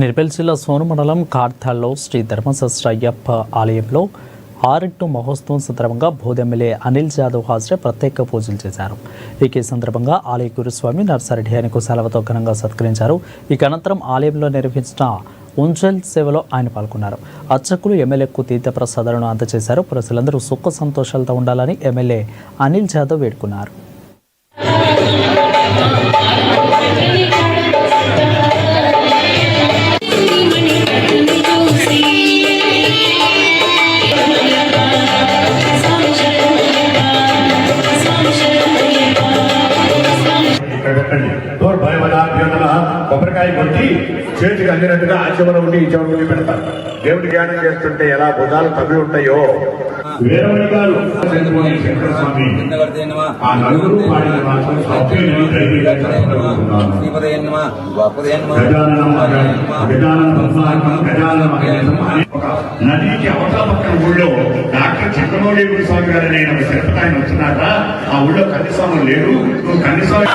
నిర్మల్ జిల్లా సోను మండలం కార్తాల్లో శ్రీ ధర్మశాస్త్ర అయ్యప్ప ఆలయంలో ఆరెట్టు మహోత్సవం సందర్భంగా బోధ ఎమ్మెల్యే అనిల్ జాదవ్ హాజరై ప్రత్యేక పూజలు చేశారు. ఈ సందర్భంగా ఆలయ గురుస్వామి నర్సారెడ్డి ఆయనకు సెలవుతో ఘనంగా సత్కరించారు. ఇక అనంతరం ఆలయంలో నిర్వహించిన ఉంజల్ సేవలో ఆయన పాల్గొన్నారు. అర్చకులు ఎమ్మెల్యేకు తీర్థ ప్రసాదాలను అందజేశారు. ప్రజలందరూ సుఖ సంతోషాలతో ఉండాలని ఎమ్మెల్యే అనిల్ జాదవ్ వేడుకున్నారు. కొబ్బరికాయ కొట్టి చేతికి అందినట్టుగా ఆ చివర ఉండి ఈ చివర ఉండి పెడతారు. దేవుడి ధ్యానం చేస్తుంటే ఎలా భుజాలు తగిలి ఉంటాయో నదికి అవతల పక్కన ఊళ్ళో డాక్టర్ చక్రమౌళి గురుస్వామి గారు నేను తిరుపతి ఆయన వచ్చినాక ఆ ఊళ్ళో కన్నిస్వామి లేడు. నువ్వు కన్నిస్వామి